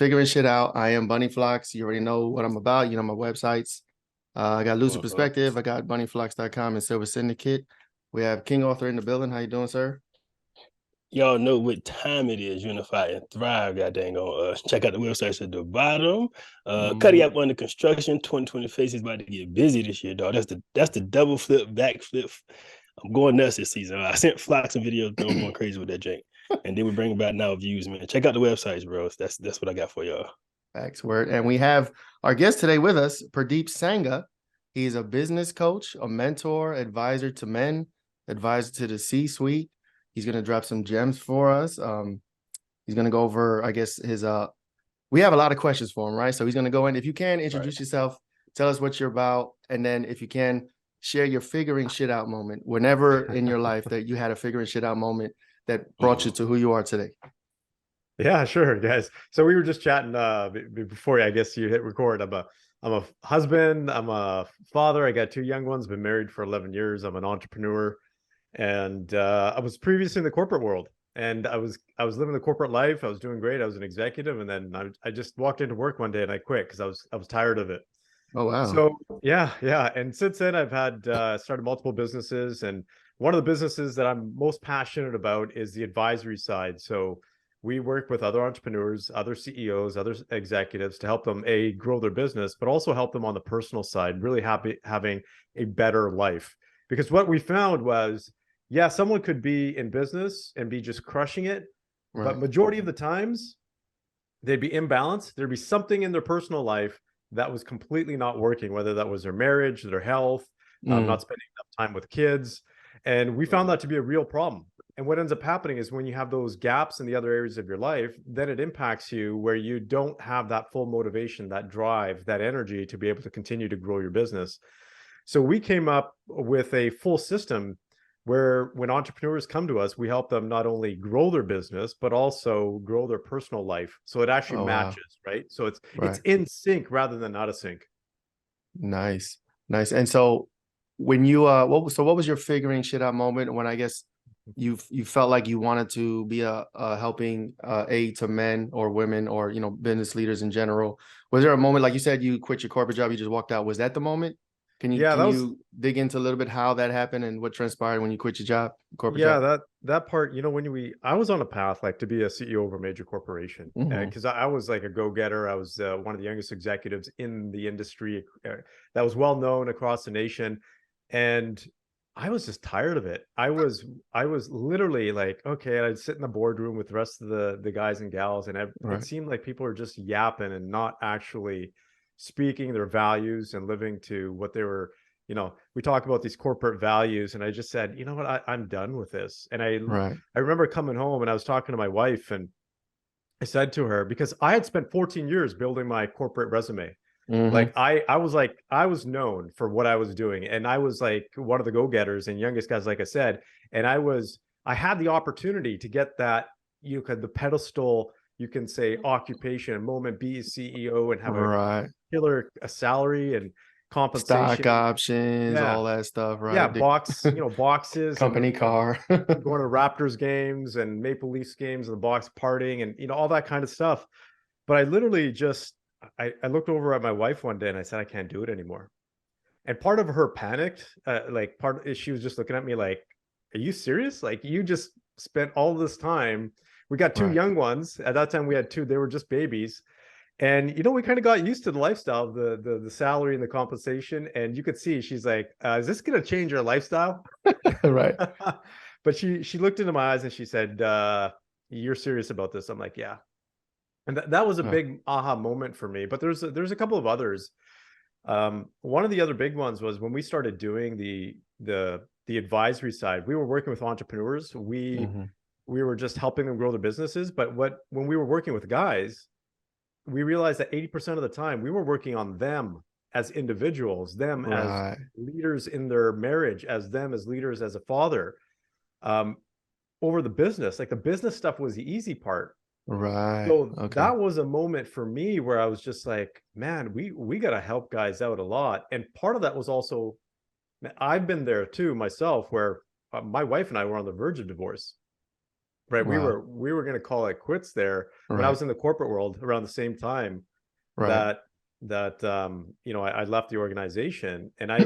Figuring Shit Out. I am Bunny Flocks. You already know what I'm about. You know my websites. I got Lucid Perspective. I got bunnyflocks.com and Silver Syndicate. We have King Author in the building. How you doing, sir? Y'all know what time it is. Unify and thrive. God dang on. Check out the websites at the bottom. Cuddy Mhm. up under construction. 2026 is about to get busy this year, dog. That's the double flip, backflip. I'm going nuts this season. I sent Flacs some videos, bro. I'm going crazy with that jank. And then we bring back now views, man. Check out the websites, bro. That's what I got for y'all. Facts word. And we have our guest today with us, Purdeep Sangha. He's a business coach, a mentor, advisor to men, advisor to the C-suite. He's going to drop some gems for us. He's going to go over, I guess, his we have a lot of questions for him, right? So he's going to go in. If you can, Right. introduce yourself, tell us what you're about, and then if you can, share your figuring shit out moment whenever in your life that you had a figuring shit out moment that brought you Mhm. to who you are today. Yeah, sure, guys. So we were just chatting before I guess you hit record. I'm a husband, I'm a father. I got two young ones, been married for 11 years. I'm an entrepreneur, and I was previously in the corporate world, and I was living the corporate life. I was doing great. I was an executive, and then I just walked into work one day and I quit because I was tired of it. Oh, wow. So yeah. And since then I've had started multiple businesses, and one of the businesses that I'm most passionate about is the advisory side. So we work with other entrepreneurs, other CEOs, other executives to help them grow their business, but also help them on the personal side, really having a better life. Because what we found was, yeah, someone could be in business and be just crushing it, but Right. majority of the times they'd be imbalanced. There'd be something in their personal life that was completely not working, whether that was their marriage, their health, Mm, not spending enough time with kids. And we found that to be a real problem. And what ends up happening is when you have those gaps in the other areas of your life, then it impacts you where you don't have that full motivation, that drive, that energy to be able to continue to grow your business. So we came up with a full system where when entrepreneurs come to us, we help them not only grow their business, but also grow their personal life. So it actually oh, wow. matches, right? So it's Right. in sync rather than out of sync. Nice. Nice. And so when you what was your figuring shit out moment when I guess you felt like you wanted to be a helping aid to men or women or business leaders in general? Was there a moment like you said you quit your corporate job, you just walked out? Was that the moment? Can you Yeah, can that was you dig into a little bit how that happened and what transpired when you quit your job, corporate yeah, job? that part, I was on a path like to be a CEO of a major corporation, Hmm. because I was like a go-getter. I was one of the youngest executives in the industry that was well known across the nation, and I was just tired of it. I was literally like, okay, I'd sit in the boardroom with the rest of the guys and gals, and it Right. seemed like people are just yapping and not actually speaking their values and living to what they were. We talk about these corporate values, and I just said, you know what, I'm done with this. And Right. I remember coming home and I was talking to my wife, and I said to her, because I had spent 14 years building my corporate resume. Hmm. I was known for what I was doing, and I was like one of the go-getters and youngest guys, like I said. And I had the opportunity to get that, the pedestal, you can say, occupation, moment, be a CEO and have a Right. killer a salary and Stock compensation. options, Yeah, all that stuff, yeah, right? boxes and Company car. going to Raptors games and Maple Leafs games and the box partying and all that kind of stuff. But I literally just I looked over at my wife one day and I said, I can't do it anymore. And part of her panicked, like she was just looking at me like, are you serious? Like, you just spent all this time. We got two Right. young ones. At that time we had two, they were just babies. And we kind of got used to the lifestyle, the salary and the compensation. And you could see she's like, "Is this going to change your lifestyle?" Right. But she looked into my eyes and she said, "You're serious about this?" I'm like, "Yeah." And that was a Right. big aha moment for me. But there's a couple of others. One of the other big ones was when we started doing the advisory side. We were working with entrepreneurs. Hmm. We were just helping them grow their businesses. But when we were working with guys, we realized that 80% of the time we were working on them as individuals, them as Right. leaders in their marriage, as them as leaders as a father, um, over the business. Like, the business stuff was the easy part. Right. So Okay. that was a moment for me where I was just like, man, we got to help guys out a lot. And part of that was also, I've been there too myself, where my wife and I were on the verge of divorce. right? Wow. We were going to call it quits there when I Right. was in the corporate world around the same time Right. that you know, I left the organization, and I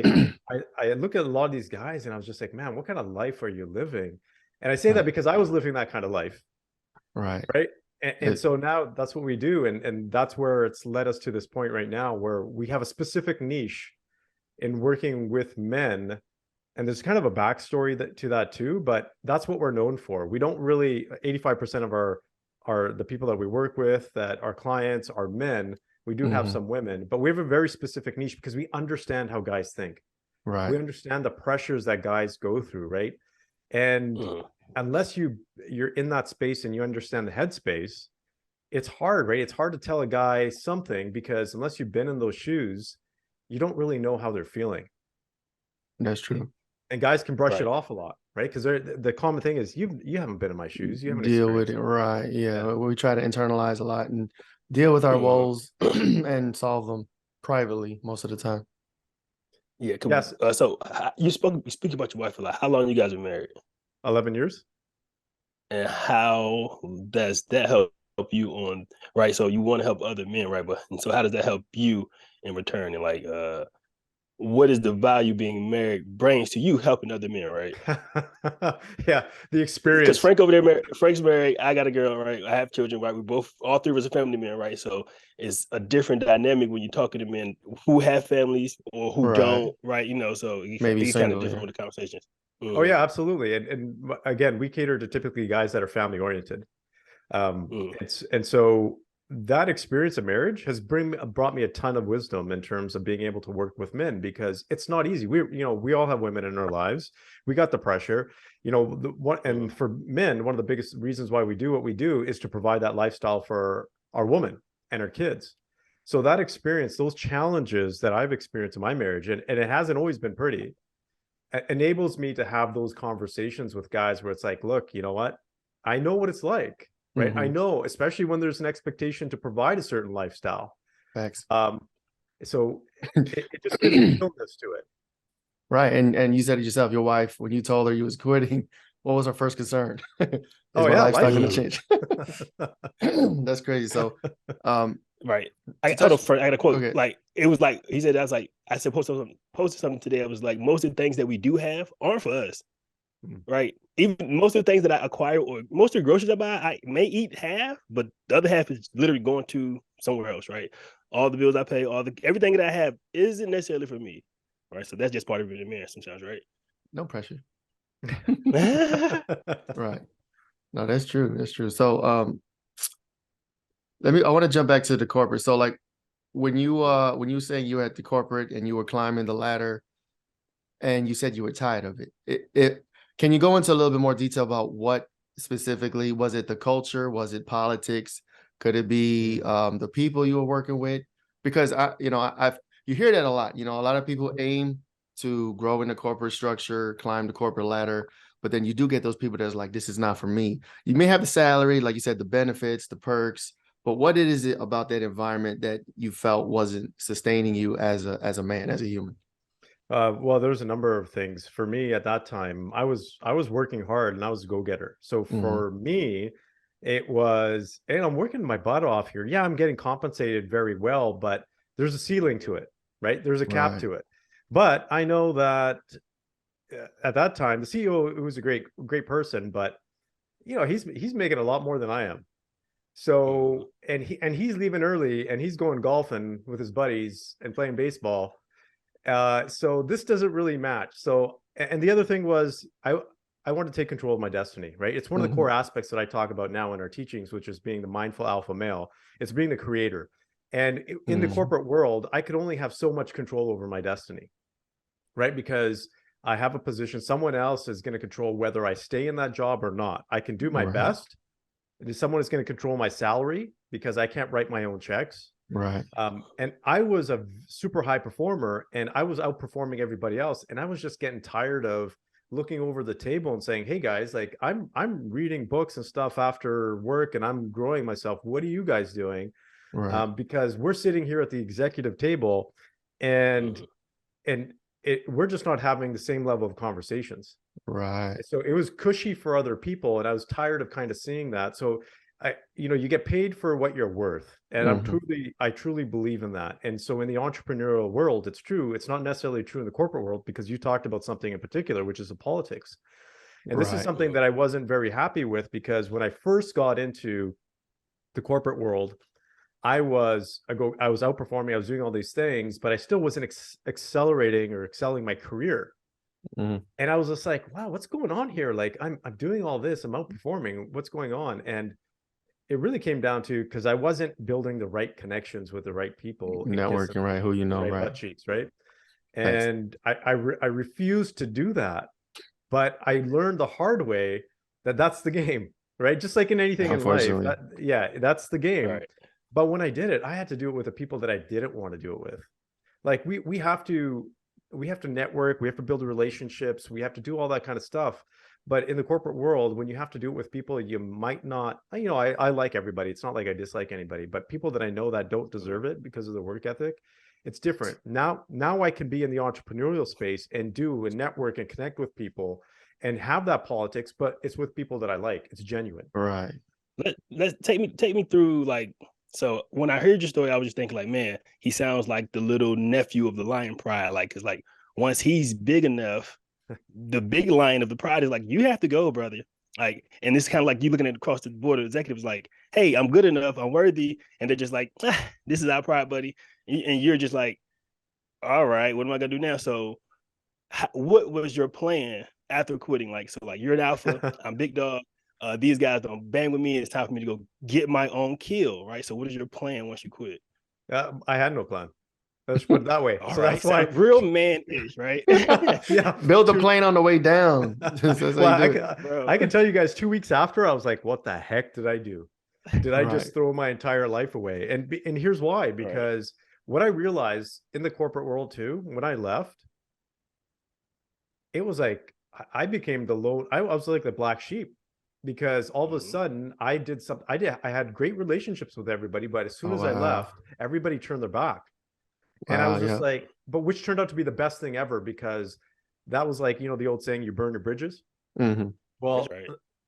look at a lot of these guys, and I was just like, man, what kind of life are you living? And I say that Right. because I was living that kind of life, Right. right? And It, so now that's what we do, and that's where it's led us to this point right now where we have a specific niche in working with men. And there's kind of a backstory to that too, but that's what we're known for. We don't really, 85% of our the people that we work with, that our clients are men. We do have mhm. some women, but we have a very specific niche because we understand how guys think. Right. We understand the pressures that guys go through, right? And Mhm. unless you're in that space and you understand the headspace, it's hard, right? It's hard to tell a guy something because unless you've been in those shoes, you don't really know how they're feeling. That's true. And guys can brush it Right. off a lot, right? Because the common thing is you haven't been in my shoes, you haven't Deal with experienced it. it. Right. Yeah. Yeah. We try to internalize a lot and deal with our Mhm. woes and solve them privately most of the time. Yeah. Yes, So you speak about your wife a lot. How long you guys been married, 11 years. and how does that help you on right? So you want to help other men, right? But and so how does that help you in return? And like, what is the value being married brings to you helping other men, right? Yeah, the Because experience. Frank over there, Frank's married. I got a girl, right? I have children, right? We both, all three of us are family men, right? So it's a different dynamic when you're talking to men who have families or who Right. don't, right? You know, so Maybe it's kind of single. different Yeah. with the conversations. Oh Mm, yeah, absolutely. And again, we cater to typically guys that are family oriented. mm, And so that experience of marriage has brought me a ton of wisdom in terms of being able to work with men because it's not easy. We all have women in our lives. We got the pressure, mm, and for men, one of the biggest reasons why we do what we do is to provide that lifestyle for our woman and our kids. So that experience, those challenges that I've experienced in my marriage, and it hasn't always been pretty, enables me to have those conversations with guys where it's like, look, you know what? I know what it's like, right? I Mm-hmm. know, especially when there's an expectation to provide a certain lifestyle. Facts. Um, so it just gives a realness to it. Right. And you said it yourself, your wife, when you told her you was quitting, what was her first concern? Is Oh my yeah, lifestyle going to mm. change? That's crazy. So, Right. I to told him touch, first, I got a quote. okay. Like it was like he said, I was like, I said posted something today. I was like, most of the things that we do have aren't for us. Mm. Right. Even most of the things that I acquire or most of the groceries I buy, I may eat half, but the other half is literally going to somewhere else, right? All the bills I pay, everything that I have isn't necessarily for me. Right. So that's just part of being a man sometimes, right? No pressure. Right. No, that's true. That's true. So, I want to jump back to the corporate. So like when you were saying you were at the corporate and you were climbing the ladder and you said you were tired of it. Can you go into a little bit more detail about what specifically? Was it the culture? Was it politics? Could it be the people you were working with? Because I've you hear that a lot. A lot of people aim to grow in the corporate structure, climb the corporate ladder, but then you do get those people that's like, this is not for me. You may have the salary, like you said, the benefits, the perks, but what is it about that environment that you felt wasn't sustaining you as a man, as a human? Well, there's a number of things. For me at that time, I was working hard and I was a go-getter. So Hmm. for me, it was, and I'm working my butt off here. Yeah, I'm getting compensated very well, but there's a ceiling to it, right? There's a cap Right. to it. But I know that at that time, the CEO, who was a great person, but he's making a lot more than I am. Mm, So and he's leaving early and he's going golfing with his buddies and playing baseball. So this doesn't really match. So, and the other thing was I want to take control of my destiny, right? It's one of the Hmm. core aspects that I talk about now in our teachings, which is being the mindful alpha male. It's being the creator. And in the Hmm. corporate world, I could only have so much control over my destiny, right? Because I have a position, someone else is going to control whether I stay in that job or not. I can do my Right. best. Someone is going to control my salary because I can't write my own checks. Right. And I was a super high performer and I was outperforming everybody else. And I was just getting tired of looking over the table and saying, hey guys, like I'm reading books and stuff after work and I'm growing myself. What are you guys doing? Right. Because we're sitting here at the executive table and mm, and we're just not having the same level of conversations. Right. So it was cushy for other people, and I was tired of kind of seeing that. So you get paid for what you're worth, and I truly believe in that. And so in the entrepreneurial world, it's true. It's not necessarily true in the corporate world, because you talked about something in particular, which is the politics. And this is something that I wasn't very happy with, because when I first got into the corporate world, I was outperforming, I was doing all these things, but I still wasn't accelerating or excelling my career. And I was just like, wow, what's going on here? Like, I'm doing all this, I'm outperforming, what's going on? And it really came down to, because I wasn't building the right connections with the right people, networking, right? Who you know, right? Butt cheeks, right? And I refused to do that, but I learned the hard way that that's the game, right? Just like in anything in life, that's the game. Right. But when I did it, I had to do it with the people that I didn't want to do it with. Like we have to network, we have to build relationships, we have to do all that kind of stuff. But in the corporate world, when you have to do it with people you might not, I like everybody. It's not like I dislike anybody, but people that I know that don't deserve it because of their work ethic, it's different. Now I can be in the entrepreneurial space and do and network and connect with people and have that politics, but it's with people that I like. It's genuine. Right. Let's take me through, like, so when I heard your story, I was just thinking, like, man, he sounds like the little nephew of the lion pride. Like, cause like once he's big enough, the big lion of the pride is like, you have to go, brother. Like, and it's kind of like you looking at across the board of executives, like, hey, I'm good enough, I'm worthy, and they're just like, this is our pride, buddy, and you're just like, all right, what am I gonna do now? So, what was your plan after quitting? Like, so like you're an alpha, I'm big dog. These guys don't bang with me. It's time for me to go get my own kill, right? So, what is your plan once you quit? I had no plan. Let's put it that way. So that's why real man-ish, right? Yeah. Build a plane on the way down. I can tell you guys, 2 weeks after, I was like, what the heck did I do? Did I just throw my entire life away? And here's why, because what I realized in the corporate world too, when I left, it was like, I became the lone, I was like the black sheep, because all of a sudden I had great relationships with everybody, but as soon as I left, everybody turned their back. And I was just like, but which turned out to be the best thing ever, because that was like, the old saying, you burn your bridges. Well,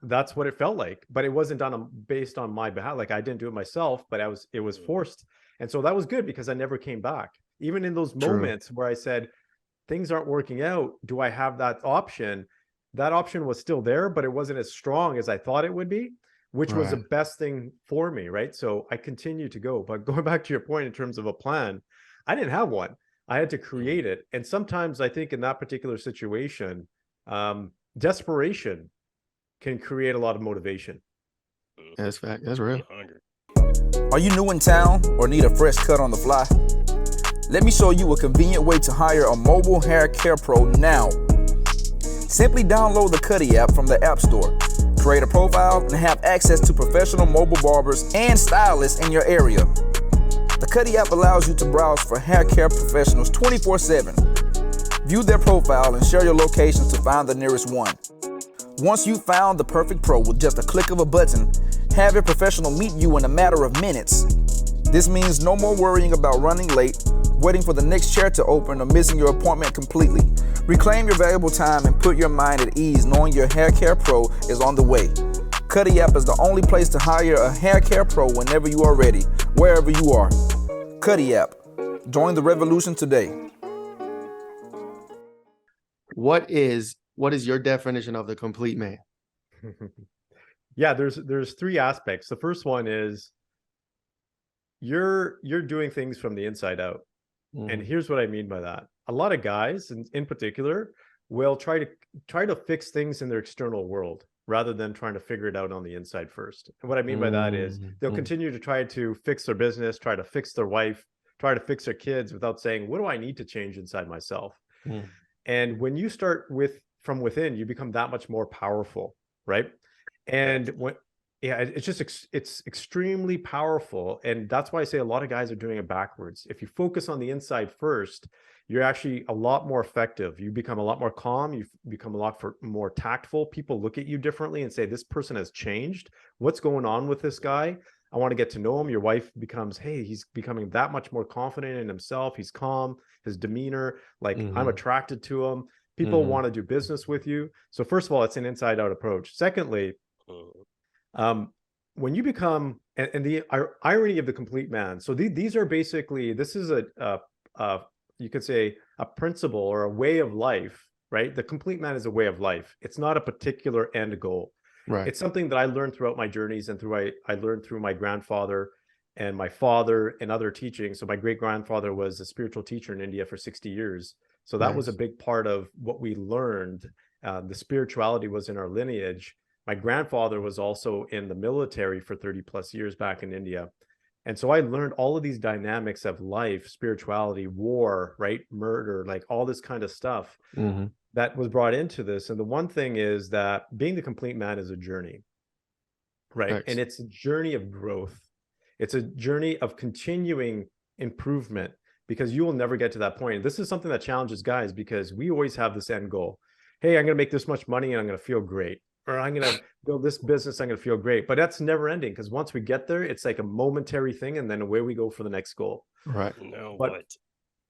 that's what it felt like, but it wasn't done based on my behalf. Like, I didn't do it myself, but it was forced. And so that was good, because I never came back. Even in those moments where I said, things aren't working out, do I have that option? That option was still there, but it wasn't as strong as I thought it would be, which was the best thing for me, right? So I continued to go. But going back to your point in terms of a plan, I didn't have one. I had to create it. And sometimes I think in that particular situation, desperation can create a lot of motivation. That's fact. That's real. Are you new in town or need a fresh cut on the fly? Let me show you a convenient way to hire a mobile hair care pro now. Simply download the Cuddy app from the App Store. Create a profile and have access to professional mobile barbers and stylists in your area. The Cuddy app allows you to browse for hair care professionals 24/7. View their profile and share your locations to find the nearest one. Once you've found the perfect pro with just a click of a button, have your professional meet you in a matter of minutes. This means no more worrying about running late, waiting for the next chair to open, or missing your appointment completely. Reclaim your valuable time and put your mind at ease knowing your hair care pro is on the way. Cuddy app is the only place to hire a hair care pro whenever you are ready, wherever you are. Cuddy app. Join the revolution today. What is your definition of the complete man? Yeah, there's three aspects. The first one is you're doing things from the inside out. And here's what I mean by that. A lot of guys, in particular, will try to fix things in their external world rather than trying to figure it out on the inside first. And what I mean by that is they'll continue to try to fix their business, try to fix their wife, try to fix their kids without saying, what do I need to change inside myself? And when you start from within, you become that much more powerful, right? And it's extremely powerful. And that's why I say a lot of guys are doing it backwards. If you focus on the inside first, you're actually a lot more effective. You become a lot more calm. You become a lot more tactful. People look at you differently and say, this person has changed. What's going on with this guy? I want to get to know him. Your wife becomes, hey, he's becoming that much more confident in himself. He's calm, his demeanor, like I'm attracted to him. People want to do business with you. So first of all, it's an inside out approach. Secondly, when you become, and the irony of the complete man. So these are basically, this is a you could say a principle or a way of life, right? The complete man is a way of life. It's not a particular end goal. Right. It's something that I learned throughout my journeys and I learned through my grandfather and my father and other teachings. So my great grandfather was a spiritual teacher in India for 60 years. So that was a big part of what we learned. The spirituality was in our lineage. My grandfather was also in the military for 30 plus years back in India. And so I learned all of these dynamics of life, spirituality, war, right? Murder, like all this kind of stuff that was brought into this. And the one thing is that being the complete man is a journey, right? Thanks. And it's a journey of growth. It's a journey of continuing improvement, because you will never get to that point. This is something that challenges guys, because we always have this end goal. Hey, I'm going to make this much money and I'm going to feel great. Or I'm going to build this business, I'm going to feel great. But that's never ending, because once we get there, it's like a momentary thing, and then away we go for the next goal. Right. But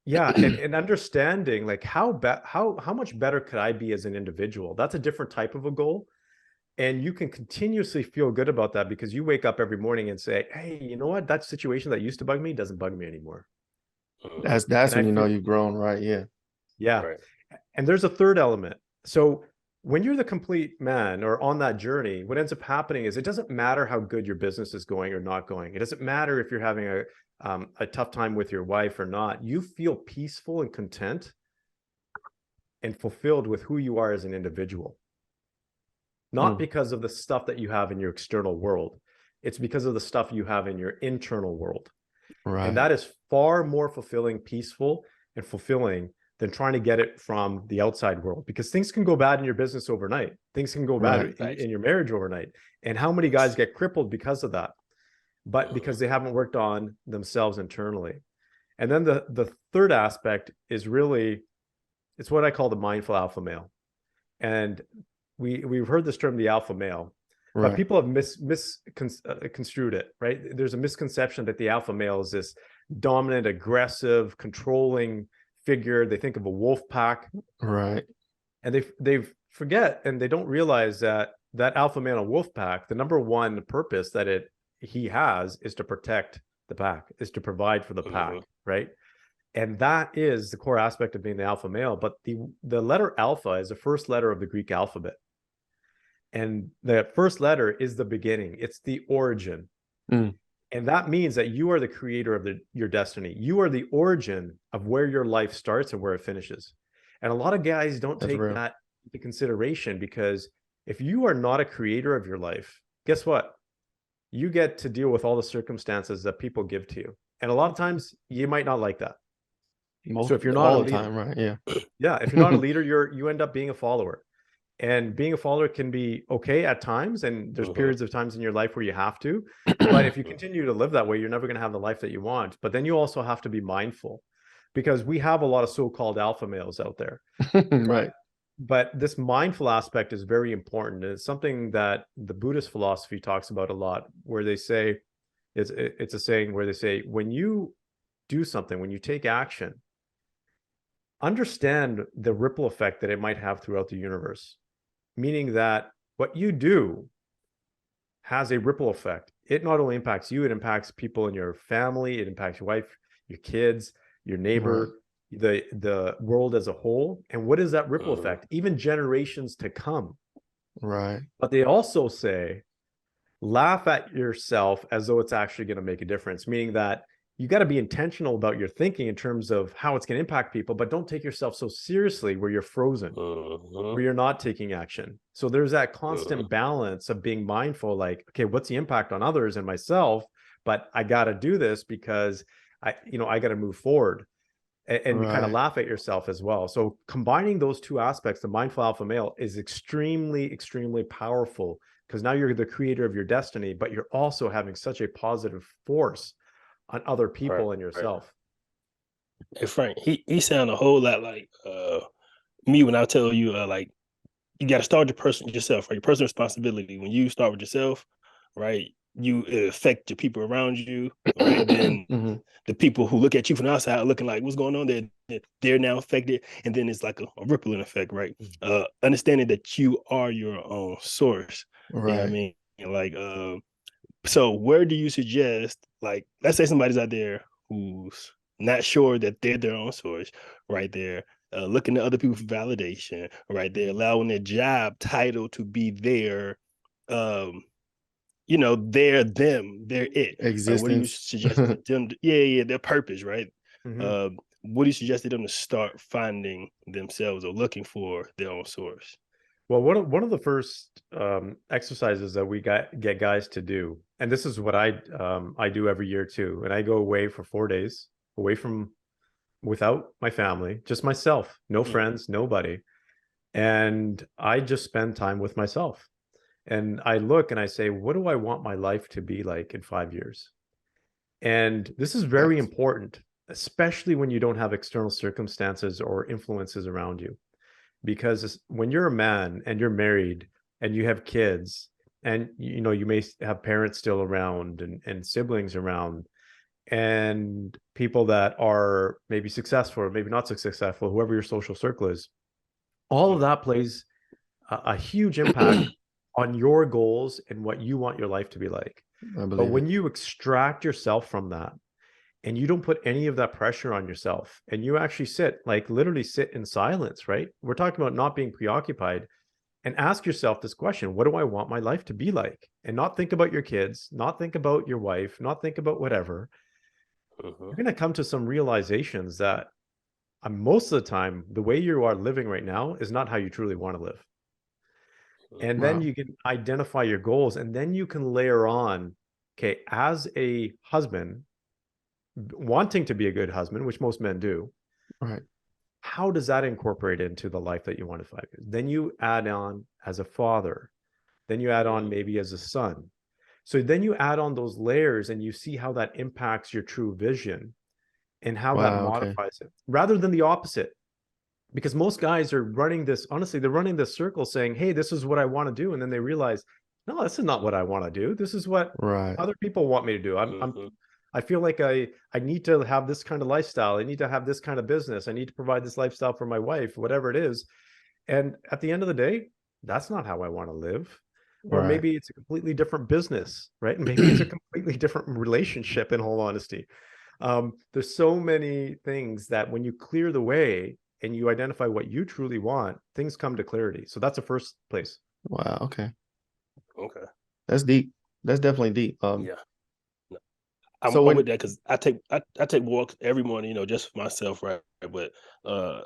yeah, and understanding like how much better could I be as an individual? That's a different type of a goal. And you can continuously feel good about that, because you wake up every morning and say, hey, you know what? That situation that used to bug me doesn't bug me anymore. That's when you know you've grown, right? Yeah. Yeah. Right. And there's a third element. So when you're the complete man or on that journey, what ends up happening is it doesn't matter how good your business is going or not going. It doesn't matter if you're having a tough time with your wife or not. You feel peaceful and content and fulfilled with who you are as an individual. Not because of the stuff that you have in your external world. It's because of the stuff you have in your internal world. Right. And that is far more fulfilling, peaceful, and fulfilling than trying to get it from the outside world, because things can go bad in your business overnight. Things can go bad in your marriage overnight. And how many guys get crippled because of that? But because they haven't worked on themselves internally. And then the third aspect is really, it's what I call the mindful alpha male. And we've heard this term, the alpha male, but people have misconstrued it, right? There's a misconception that the alpha male is this dominant, aggressive, controlling figure. They think of a wolf pack, right? And they forget, and they don't realize that alpha male wolf pack, the number one purpose that he has is to protect the pack, is to provide for the pack, right? And that is the core aspect of being the alpha male. But the letter alpha is the first letter of the Greek alphabet, and the first letter is the beginning. It's the origin. And that means that you are the creator of your destiny. You are the origin of where your life starts and where it finishes. And a lot of guys don't take that into consideration, because if you are not a creator of your life, guess what? You get to deal with all the circumstances that people give to you. And a lot of times you might not like that. So if you're not all the time, right? Yeah. Yeah. If you're not a leader, you end up being a follower. And being a follower can be okay at times, and there's periods of times in your life where you have to. But if you continue to live that way, you're never going to have the life that you want. But then you also have to be mindful, because we have a lot of so-called alpha males out there. Right. But this mindful aspect is very important. And it's something that the Buddhist philosophy talks about a lot, where they say, it's a saying where they say, when you do something, when you take action, understand the ripple effect that it might have throughout the universe. Meaning that what you do has a ripple effect. It not only impacts you, it impacts people in your family, it impacts your wife, your kids, your neighbor, the world as a whole. And what is that ripple effect? Even generations to come. Right. But they also say, laugh at yourself as though it's actually going to make a difference. Meaning that you got to be intentional about your thinking in terms of how it's going to impact people, but don't take yourself so seriously where you're frozen, where you're not taking action. So there's that constant balance of being mindful, like, okay, what's the impact on others and myself? But I got to do this because I got to move forward, and kind of laugh at yourself as well. So combining those two aspects, the mindful alpha male, is extremely, extremely powerful, because now you're the creator of your destiny, but you're also having such a positive force on other people and yourself. Hey Frank, he sound a whole lot like me when I tell you like, you got to start yourself, right? Your personal responsibility. When you start with yourself, right, you affect your people around you, right? Then the people who look at you from the outside looking like, what's going on there? They're now affected. And then it's like a rippling effect, right? Understanding that you are your own source. Right. You know what I mean? Like, so where do you suggest, like, let's say somebody's out there who's not sure that they're their own source, right there, looking to other people for validation, right there, allowing their job title to be their, they're them, they're it. What do you Existence. suggest them? Their purpose, right? What do you suggest to them to start finding themselves or looking for their own source? Well, one of the first exercises that we get guys to do, and this is what I do every year too, and I go away for 4 days, without my family, just myself, no friends, nobody, and I just spend time with myself. And I look and I say, what do I want my life to be like in 5 years? And this is very important, especially when you don't have external circumstances or influences around you. Because when you're a man and you're married and you have kids, and you may have parents still around and siblings around, and people that are maybe successful or maybe not so successful, whoever your social circle is, all of that plays a huge impact on your goals and what you want your life to be like. But when you extract yourself from that and you don't put any of that pressure on yourself, and you actually literally sit in silence, right? We're talking about not being preoccupied, and ask yourself this question: what do I want my life to be like? And not think about your kids, not think about your wife, not think about whatever. You're going to come to some realizations that most of the time, the way you are living right now is not how you truly want to live. And then you can identify your goals, and then you can layer on, okay, as a husband, wanting to be a good husband, which most men do, right? How does that incorporate into the life that you want in 5 years? Then you add on as a father, then you add on maybe as a son. So then you add on those layers, and you see how that impacts your true vision and how that modifies it, rather than the opposite. Because most guys are running this, honestly, they're running this circle saying, hey, this is what I want to do. And then they realize, no, this is not what I want to do. This is what other people want me to do. I feel like I need to have this kind of lifestyle. I need to have this kind of business. I need to provide this lifestyle for my wife, whatever it is. And at the end of the day, that's not how I want to live. Or maybe it's a completely different business, right? And maybe it's a completely different relationship, in all honesty. There's so many things that when you clear the way and you identify what you truly want, things come to clarity. So that's the first place. Wow. Okay. That's deep. That's definitely deep. Yeah. I'm with that, because I take walks every morning, just for myself, right? But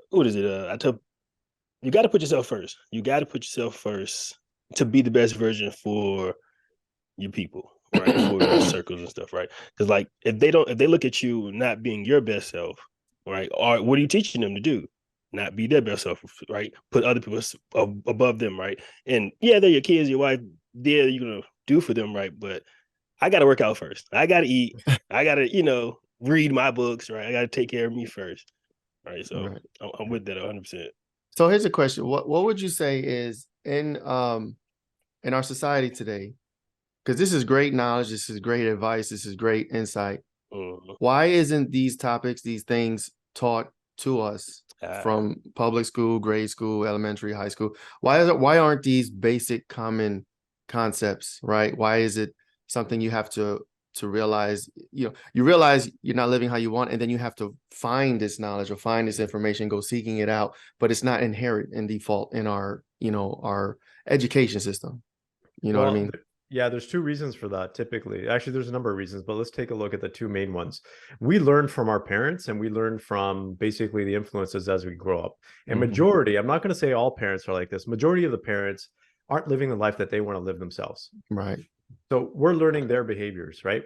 what is it? I tell you, got to put yourself first. You got to put yourself first to be the best version for your people, right? For your circles and stuff, right? Because like if they look at you not being your best self, right? Or what are you teaching them to do? Not be their best self, right? Put other people above them, right? And yeah, they're your kids, your wife. They're you're gonna do for them, right? But I got to work out first. I got to eat. I got to, read my books, right? I got to take care of me first, right? So I'm with that 100%. So here's a question: What would you say is in our society today? Because this is great knowledge, this is great advice, this is great insight. Why isn't these topics, these things taught to us from public school, grade school, elementary, high school? Why aren't these basic common concepts, right? Why is it something you have to realize? You realize you're not living how you want, and then you have to find this knowledge or find this information, go seeking it out, but it's not inherent in default in our our education system. What I mean? Yeah, there's two reasons for that. Typically, actually, there's a number of reasons, but let's take a look at the two main ones. We learn from our parents, and we learn from basically the influences as we grow up. And majority, I'm not going to say all parents are like this. Majority of the parents aren't living the life that they want to live themselves. Right. So we're learning their behaviors, right?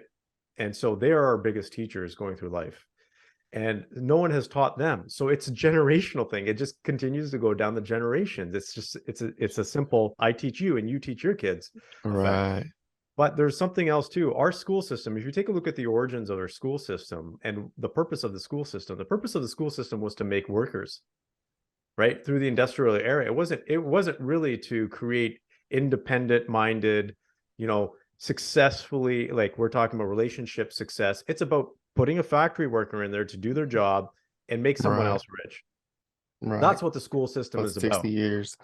And so they are our biggest teachers going through life. And no one has taught them. So it's a generational thing. It just continues to go down the generations. It's a simple, I teach you and you teach your kids. Right. Effect. But there's something else too. Our school system, if you take a look at the origins of our school system and the purpose of the school system was to make workers, right? Through the industrial era. It wasn't really to create independent minded, successfully, like we're talking about relationship success, it's about putting a factory worker in there to do their job and make someone Right. else rich. Right. That's what the school system About is 60 about. years.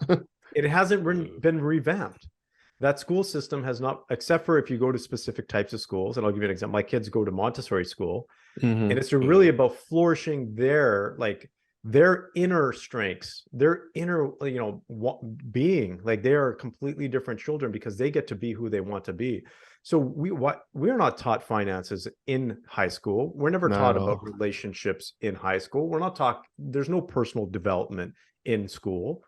It hasn't been revamped. That school system has not, except for if you go to specific types of schools. And I'll give you an example. My kids go to Montessori school, Mhm. and it's really about flourishing their inner strengths, their inner, being. Like, they are completely different children because they get to be who they want to be. So we're not taught finances in high school. We're never Not taught at about all. relationships in high school. We're not taught, there's no personal development in school.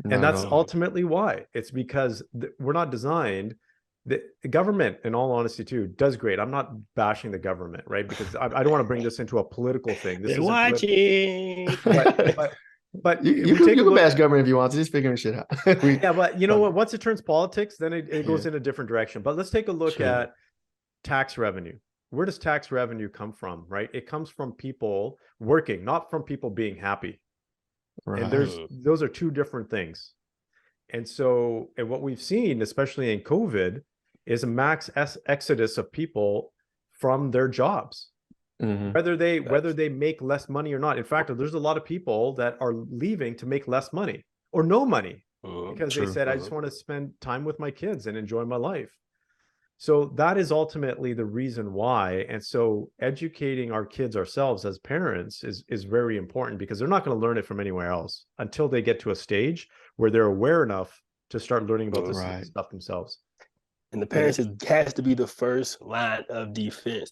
Not And at that's all. ultimately why. It's because we're not designed. The government, in all honesty, too, does great. I'm not bashing the government, right? Because I don't want to bring this into a political thing. This They're isn't watching. but you, if you we can take a you can look, bash government if you want to. Just figuring shit out. yeah, but you know what? Once it turns politics, then it goes Yeah. in a different direction. But let's take a look True. at tax revenue. Where does tax revenue come from, right? It comes from people working, not from people being happy. And Right. those are two different things. And so, and what we've seen, especially in COVID, is a max exodus of people from their jobs, Mhm. whether they make less money or not. In fact, there's a lot of people that are leaving to make less money or no money because they True. said, I just want to spend time with my kids and enjoy my life. So that is ultimately the reason why. And so educating our kids ourselves as parents is very important, because they're not going to learn it from anywhere else until they get to a stage where they're aware enough to start learning about this Right. stuff themselves. And the parents has to be the first line of defense.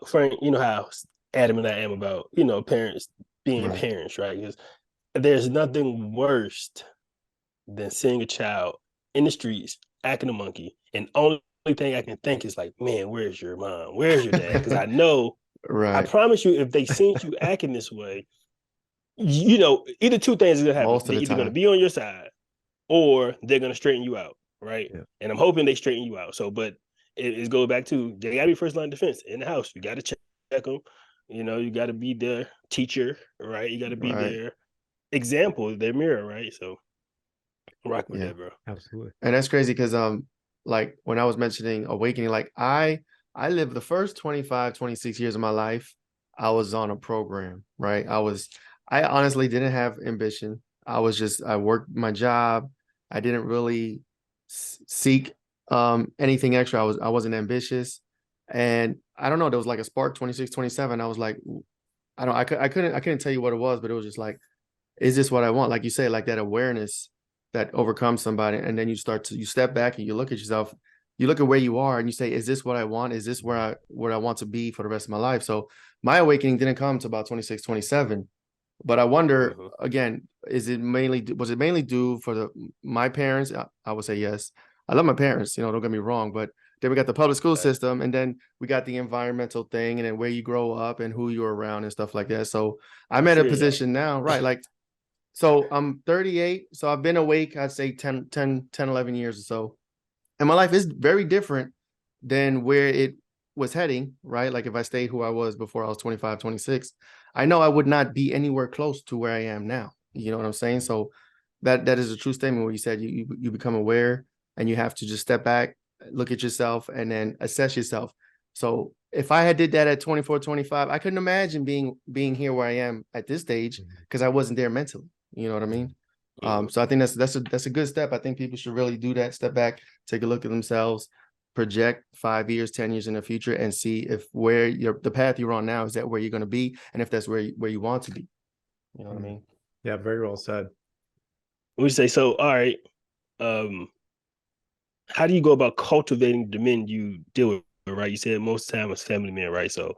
Frank, you know how adamant I am about, parents being Right. parents, right? Because there's nothing worse than seeing a child in the streets acting a monkey, and only thing I can think is like, man, where's your mom? Where's your dad? Because I know, I Right. promise you, if they seen you acting this way, either two things are gonna happen. Most of They're the either gonna time. be on your side, or they're gonna straighten you out, right? Yeah. And I'm hoping they straighten you out. So, but it goes back to, they gotta be first line of defense in the house. You gotta check them. You gotta be their teacher, right? You gotta be Right. their example, their mirror, right? So, rock with Yeah. that, bro. Absolutely. And that's crazy because like when I was mentioning awakening, like I lived the first 25, 26 years of my life, I was on a program, right? I honestly didn't have ambition. I worked my job. I didn't really seek anything extra. I wasn't ambitious. And I don't know, there was like a spark 26, 27. I was like, I couldn't tell you what it was, but it was just like, is this what I want? Like you say, like that awareness that overcomes somebody. And then you step back and you look at yourself, you look at where you are and you say, is this what I want? Is this where I want to be for the rest of my life? So my awakening didn't come to about 26, 27. But I wonder, again, was it mainly due for my parents? I would say yes. I love my parents, don't get me wrong, but then we got the public school system, and then we got the environmental thing, and then where you grow up and who you're around and stuff like that. So I'm at a position now, right? Like, so I'm 38. So I've been awake, I'd say 10, 11 years or so. And my life is very different than where it was heading, right? Like if I stayed who I was before I was 25, 26, I know I would not be anywhere close to where I am now. You know what I'm saying? So that is a true statement where you said you become aware and you have to just step back, look at yourself, and then assess yourself. So if I had did that at 24, 25, I couldn't imagine being here where I am at this stage because I wasn't there mentally. You know what I mean? So I think that's a good step. I think people should really do that. Step back, take a look at themselves, project 5 years, 10 years in the future, and see if the path you're on now, is that where you're going to be, and if that's where you want to be. You know what I mean? Yeah, very well said. We say so. All right. How do you go about cultivating the men you deal with? Right, you said most of the time it's family men, right? So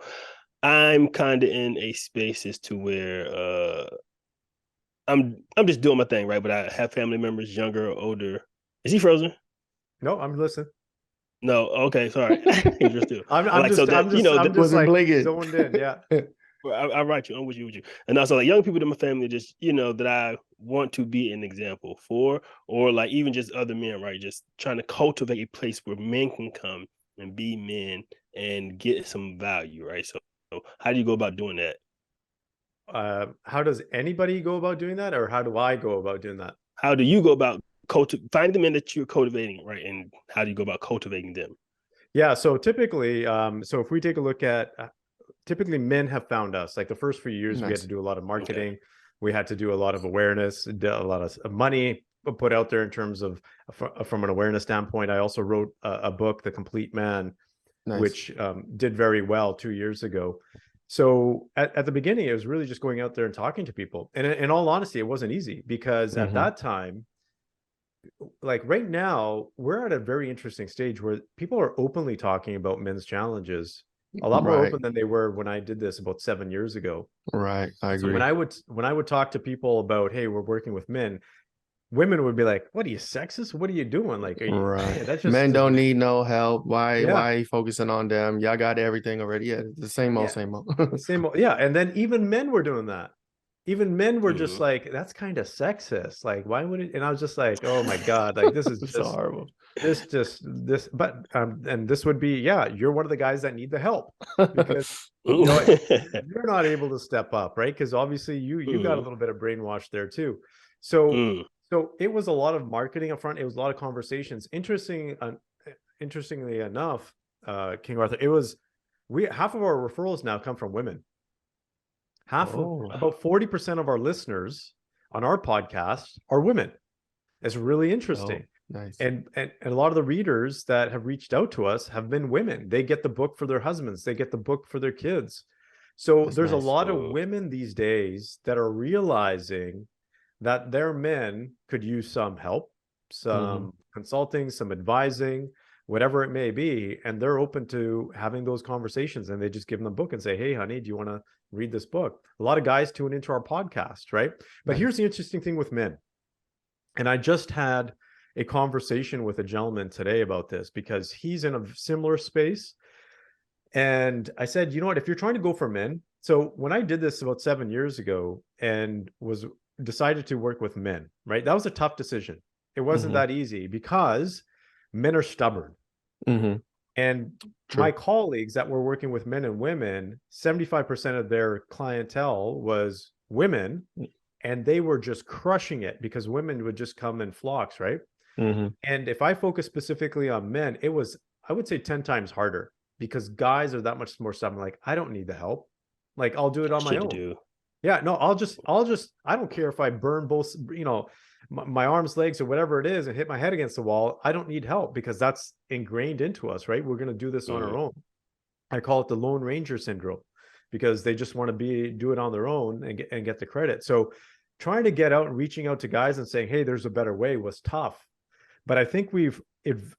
I'm kind of in a space as to where I'm just doing my thing, right? But I have family members, younger or older. Is he frozen? No, I'm listening. No, okay, sorry. He's just still. I'm like, just, so that, I'm just like blinking. zoned in. Yeah. I write you. I'm with you. And also, like, young people in my family, just that I want to be an example for, or like even just other men, right? Just trying to cultivate a place where men can come and be men and get some value, right? So how do you go about doing that? How does anybody go about doing that, or how do I go about doing that? How do you go about finding the men that you're cultivating, right? And how do you go about cultivating them? Yeah. So typically, so if we take a look at, typically men have found us. Like the first few years, we had Nice. to do a lot of marketing. Okay. We had to do a lot of awareness, a lot of money put out there in terms of from an awareness standpoint. I also wrote a book, The Complete Man, Nice. which did very well 2 years ago. So at the beginning, it was really just going out there and talking to people. And in all honesty, it wasn't easy because at that time, like right now, we're at a very interesting stage where people are openly talking about men's challenges, a lot more open than they were when I did this about 7 years ago. Right. I agree. So when I would talk to people about, hey, we're working with men, women would be like, what are you, sexist? What are you doing? Like, are you, right. that's just, men don't need no help. Why Yeah. why are you focusing on them? Y'all got everything already. Yeah, the same old, same old. Same old. Yeah. And then even men were doing that. Even men were just like, that's kind of sexist. Like, why would it? And I was just like, oh my God, like this is just so horrible. But and this would be, yeah, you're one of the guys that need the help because you know, you're not able to step up, right? Because obviously you got a little bit of brainwash there too. So so it was a lot of marketing up front. It was a lot of conversations. Interestingly enough, King Arthur, it was half of our referrals now come from women. About 40% of our listeners on our podcast are women. It's really interesting. Nice. And a lot of the readers that have reached out to us have been women. They get the book for their husbands. They get the book for their kids. So there's a lot of women these days that are realizing that their men could use some help, some consulting, some advising, whatever it may be. And they're open to having those conversations, and they just give them the book and say, hey, honey, do you want to read this book? A lot of guys tune into our podcast, right? But here's the interesting thing with men. And I just had a conversation with a gentleman today about this because he's in a similar space. And I said, you know what, if you're trying to go for men, so when I did this about 7 years ago and decided to work with men, right? That was a tough decision. It wasn't that easy because men are stubborn. And my colleagues that were working with men and women, 75% of their clientele was women, and they were just crushing it because women would just come in flocks, right? And if I focus specifically on men, it was, I would say 10 times harder because guys are that much more stubborn. Like, I don't need the help. Like, I'll do it on my own. Yeah, no, I'll just, I don't care if I burn both, you know, my arms, legs, or whatever it is and hit my head against the wall. I don't need help because that's ingrained into us, right? We're going to do this on our own. I call it the Lone Ranger syndrome because they just want to do it on their own and get the credit. So trying to get out and reaching out to guys and saying, hey, there's a better way was tough. But I think we've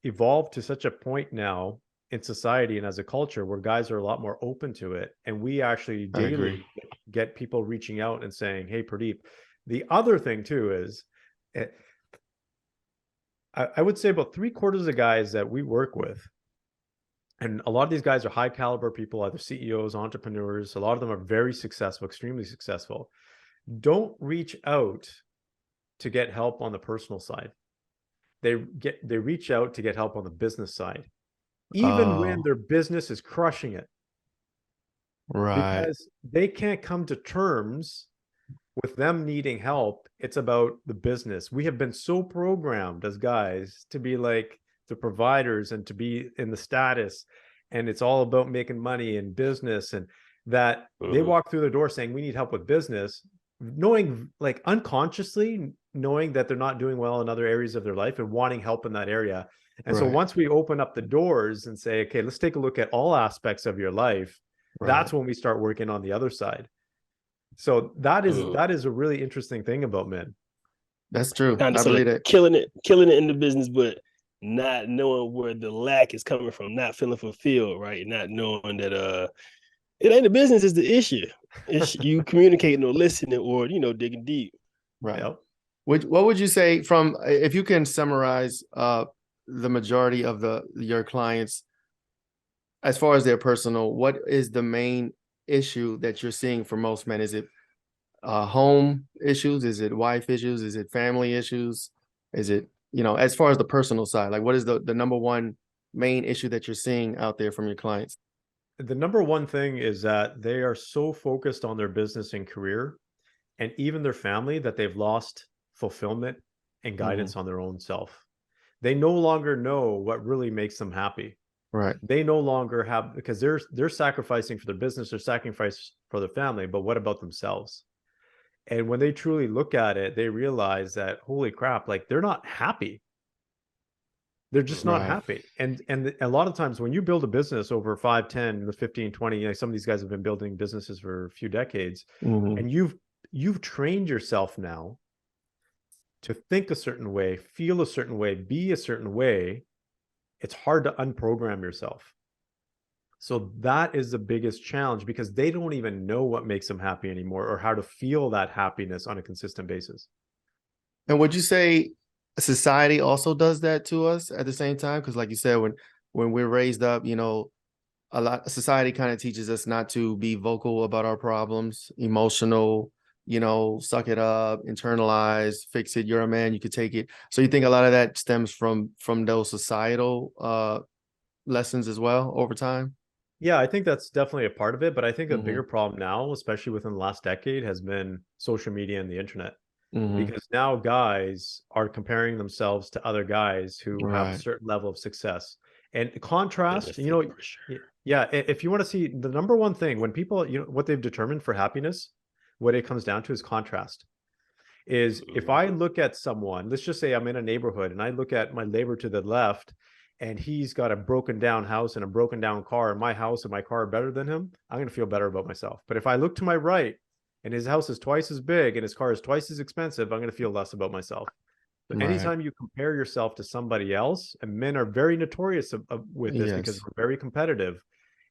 evolved to such a point now in society and as a culture where guys are a lot more open to it. And we actually daily get people reaching out and saying, hey, Purdeep. The other thing too is, I would say about 3/4 of guys that we work with, and a lot of these guys are high caliber people, either CEOs, entrepreneurs. A lot of them are very successful, extremely successful. Don't reach out to get help on the personal side. They reach out to get help on the business side, even when their business is crushing it. Right. Because they can't come to terms with them needing help. It's about the business. We have been so programmed as guys to be like the providers and to be in the status, and it's all about making money and business, and that they walk through the door saying we need help with business, knowing, like unconsciously knowing that they're not doing well in other areas of their life and wanting help in that area. And so once we open up the doors and say, okay, let's take a look at all aspects of your life, that's when we start working on the other side. So that is a really interesting thing about men. That's true. I believe that. Killing it in the business, but not knowing where the lack is coming from, not feeling fulfilled, right? Not knowing that it ain't the business is the issue. It's you communicating or listening or, you know, digging deep. Right. Yep. What would you say from, if you can summarize the majority of your clients as far as their personal, what is the main issue that you're seeing for most men? Is it home issues? Is it wife issues? Is it family issues? Is it, you know, as far as the personal side, like what is the number one main issue that you're seeing out there from your clients? The number one thing is that they are so focused on their business and career and even their family that they've lost fulfillment and guidance on their own self. They no longer know what really makes them happy. Right. They no longer have, because they're sacrificing for their business, they're sacrificing for their family, but what about themselves? And when they truly look at it, they realize that, holy crap, like they're not happy. They're just not Right. happy. And a lot of times when you build a business over 5, 10, 15, 20, you know, some of these guys have been building businesses for a few decades, Mhm. and you've trained yourself now to think a certain way, feel a certain way, be a certain way. It's hard to unprogram yourself. So that is the biggest challenge, because they don't even know what makes them happy anymore, or how to feel that happiness on a consistent basis. And would you say society also does that to us at the same time? Because like you said, when we're raised up, you know, a lot society kind of teaches us not to be vocal about our problems, emotional, you know, suck it up, internalize, fix it. You're a man, you could take it. So you think a lot of that stems from those societal lessons as well over time? Yeah, I think that's definitely a part of it. But I think a Hmm. bigger problem now, especially within the last decade, has been social media and the internet. Hmm. Because now guys are comparing themselves to other guys who have a Right. certain level of success. And contrast, you know, Benefit for sure. yeah, if you want to see the number one thing when people, you know, what they've determined for happiness, what it comes down to is contrast. Is if I look at someone, let's just say I'm in a neighborhood and I look at my neighbor to the left, and he's got a broken down house and a broken down car, and my house and my car are better than him, I'm going to feel better about myself. But if I look to my right and his house is twice as big and his car is twice as expensive, I'm going to feel less about myself. But Right. anytime you compare yourself to somebody else, and men are very notorious with this because Yes. we're very competitive,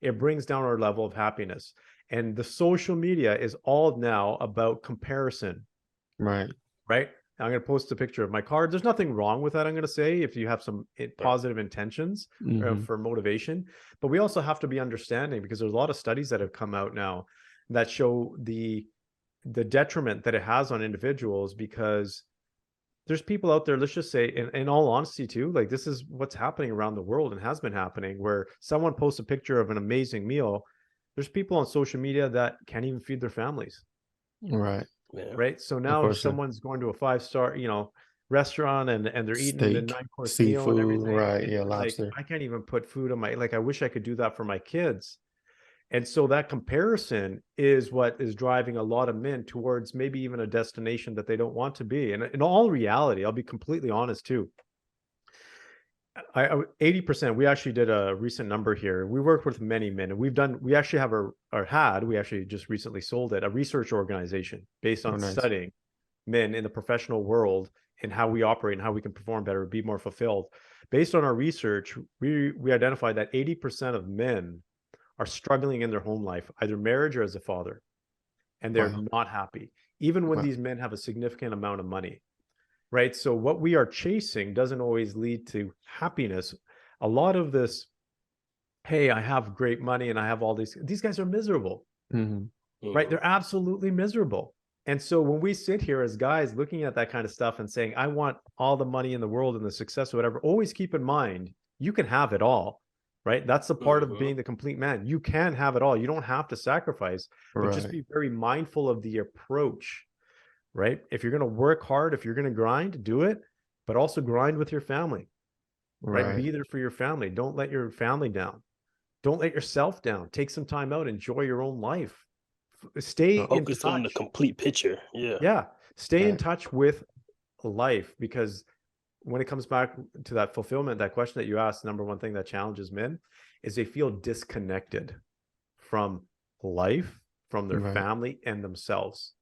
it brings down our level of happiness. And the social media is all now about comparison, Right. right? I'm going to post a picture of my car. There's nothing wrong with that, I'm going to say, if you have some positive intentions Hmm. for motivation. But we also have to be understanding, because there's a lot of studies that have come out now that show the detriment that it has on individuals, because there's people out there, let's just say, in all honesty too, like this is what's happening around the world and has been happening, where someone posts a picture of an amazing meal. There's people on social media that can't even feed their families. Right. Yeah. Right. So now Unfortunately. someone's going to a 5-star, you know, restaurant, and they're eating the Steak, 9-course meal and seafood, everything. right. And Yeah, they're like, lobster. I can't even put food on my, like, I wish I could do that for my kids. And so that comparison is what is driving a lot of men towards maybe even a destination that they don't want to be. And in all reality, I'll be completely honest too. 80%, we actually did a recent number here. We worked with many men, and we actually have we actually just recently sold it, a research organization based Oh, on nice. studying men in the professional world and how we operate and how we can perform better, be more fulfilled. Based on our research, we identified that 80% of men are struggling in their home life, either marriage or as a father, and they're Wow. not happy, even when Wow. these men have a significant amount of money. Right. So what we are chasing doesn't always lead to happiness. A lot of this, hey, I have great money and I have all these guys are miserable, Hmm. right? They're absolutely miserable. And so when we sit here as guys looking at that kind of stuff and saying, I want all the money in the world and the success or whatever, always keep in mind, you can have it all, right? That's the part of being the complete man. You can have it all. You don't have to sacrifice, but just Right. be very mindful of the approach, right? If you're going to work hard, if you're going to grind, do it, but also grind with your family, right? Right. Be there for your family. Don't let your family down. Don't let yourself down. Take some time out, enjoy your own life. Stay Oh, in Focus on the touch. complete picture. Yeah. Yeah. Stay in right. touch with life, because when it comes back to that fulfillment, that question that you asked, number one thing that challenges men is they feel disconnected from life, from their Right. family and themselves.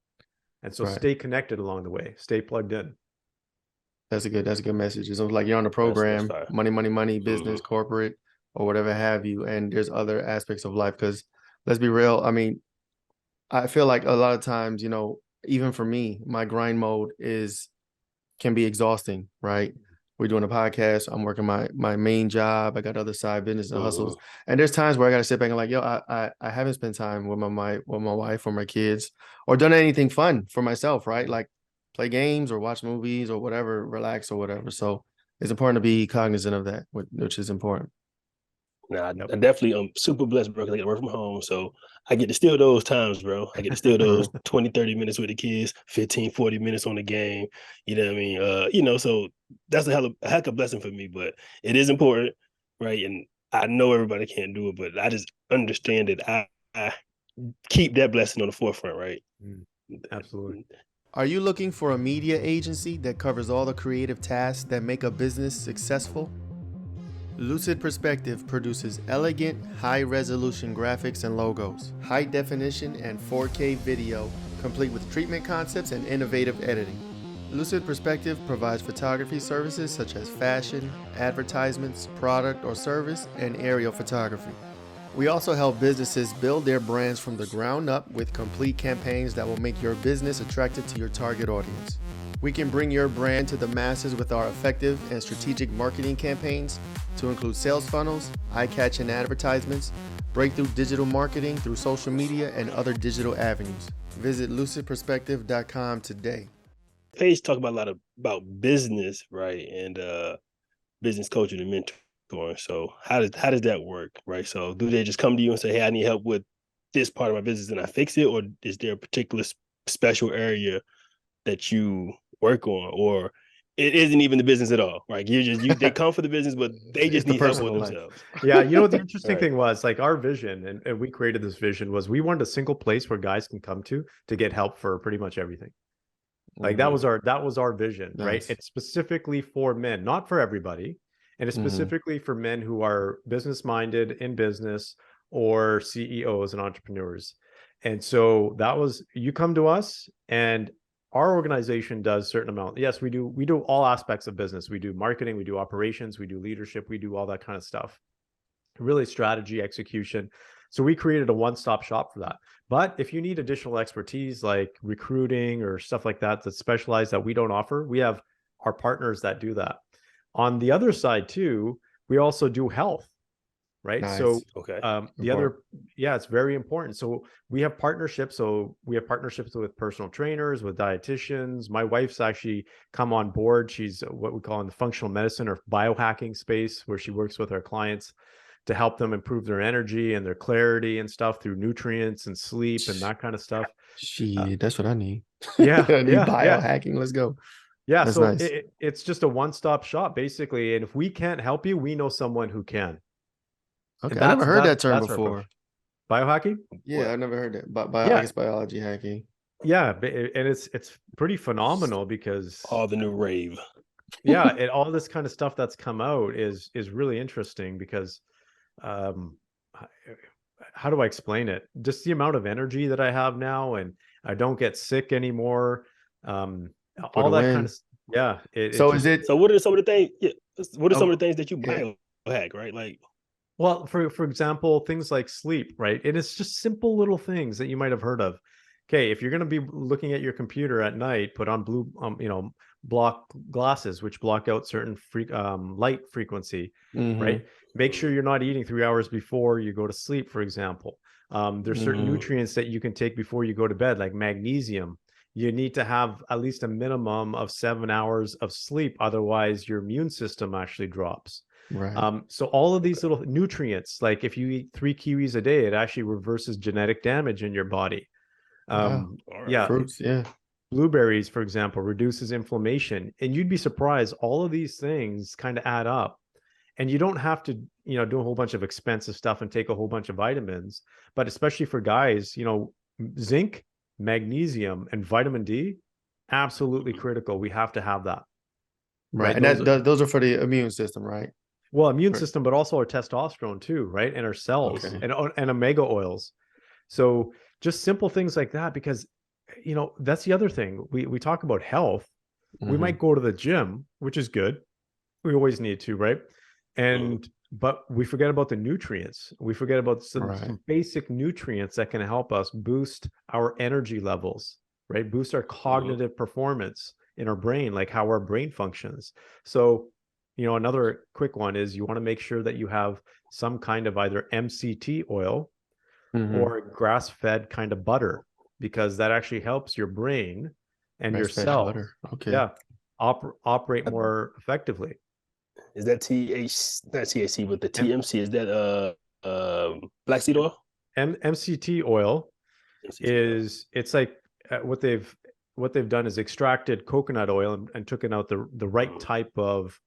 And so Right. stay connected along the way, stay plugged in. That's a good message. It's almost like you're on the That's program, fire. money, money, money, business, corporate, or whatever have you. And there's other aspects of life. Because let's be real. I mean, I feel like a lot of times, you know, even for me, my grind mode can be exhausting, right? We're doing a podcast. I'm working my main job. I got other side business and hustles. And there's times where I got to sit back and like, yo, I haven't spent time with my wife or my kids, or done anything fun for myself, right? Like play games or watch movies or whatever, relax or whatever. So it's important to be cognizant of that, which is important. Nah, Yep. I definitely am super blessed, bro, because I get to work from home. So I get to steal those times, bro. I get to steal those 20, 30 minutes with the kids, 15, 40 minutes on the game. You know what I mean? So that's a heck of a blessing for me, but it is important, right? And I know everybody can't do it, but I just understand that I keep that blessing on the forefront, right? Absolutely. Are you looking for a media agency that covers all the creative tasks that make a business successful? Lucid Perspective produces elegant, high-resolution graphics and logos, high-definition and 4K video, complete with treatment concepts and innovative editing. Lucid Perspective provides photography services such as fashion, advertisements, product or service, and aerial photography. We also help businesses build their brands from the ground up with complete campaigns that will make your business attractive to your target audience. We can bring your brand to the masses with our effective and strategic marketing campaigns to include sales funnels, eye-catching advertisements, breakthrough digital marketing through social media, and other digital avenues. Visit lucidperspective.com today. Page talk about a lot about business, right? And business coaching and mentoring. So how does that work, right? So do they just come to you and say, hey, I need help with this part of my business and I fix it? Or is there a particular special area that you work on, or it isn't even the business at all, right? They come for the business, but they just need help with themselves. Yeah, you know what the interesting thing was, like our vision, and we created this vision, was we wanted a single place where guys can come to get help for pretty much everything. Like that was our vision, right? It's specifically for men, not for everybody, and it's specifically for men who are business minded in business or CEOs and entrepreneurs. And so that was, you come to us, and our organization does certain amount. Yes, we do all aspects of business. We do marketing, we do operations, we do leadership, we do all that kind of stuff. Really strategy, execution. So we created a one-stop shop for that. But if you need additional expertise like recruiting or stuff like that, that's specialized that we don't offer, we have our partners that do that. On the other side too, we also do health. Right. Nice. So okay. It's very important. So we have partnerships. So we have partnerships with personal trainers, with dietitians. My wife's actually come on board. She's what we call in the functional medicine or biohacking space, where she works with our clients to help them improve their energy and their clarity and stuff through nutrients and sleep and that kind of stuff. Shit, that's what I need. Yeah. I need biohacking. Let's go. Yeah. That's so nice. it's just a one-stop shop basically. And if we can't help you, we know someone who can. Okay, I never heard that term before. Biohacking? Yeah, I never heard that. I guess biology hacking. Yeah, and it's pretty phenomenal because all the new rave. Yeah, and all this kind of stuff that's come out is really interesting because how do I explain it? Just the amount of energy that I have now, and I don't get sick anymore. All that kind of So what are some of the things? Yeah, what are some of the things that you biohack, right? Like. Well, for example, things like sleep, right? And it's just simple little things that you might have heard of. Okay, if you're going to be looking at your computer at night, put on blue, block glasses, which block out certain light frequency, right? Make sure you're not eating 3 hours before you go to sleep, for example. There's certain nutrients that you can take before you go to bed, like magnesium. You need to have at least a minimum of 7 hours of sleep. Otherwise, your immune system actually drops. Right. So all of these little nutrients, like if you eat 3 kiwis a day, it actually reverses genetic damage in your body. Fruits, blueberries, for example, reduces inflammation. And you'd be surprised, all of these things kind of add up. And you don't have to, do a whole bunch of expensive stuff and take a whole bunch of vitamins. But especially for guys, zinc, magnesium, and vitamin D, absolutely critical. We have to have that. Right. And those are for the immune system, right? Well, immune system, but also our testosterone too, right? And our cells and omega oils. So just simple things like that, because, that's the other thing. We talk about health. We might go to the gym, which is good. We always need to, right? But we forget about the nutrients. We forget about some basic nutrients that can help us boost our energy levels, right? Boost our cognitive performance in our brain, like how our brain functions. So, another quick one is you want to make sure that you have some kind of either MCT oil or grass-fed kind of butter, because that actually helps your brain and your cells operate more effectively. Is that not THC, but the TMC? Is that black seed oil? MCT oil it's like what they've done is extracted coconut oil and taken out the right type of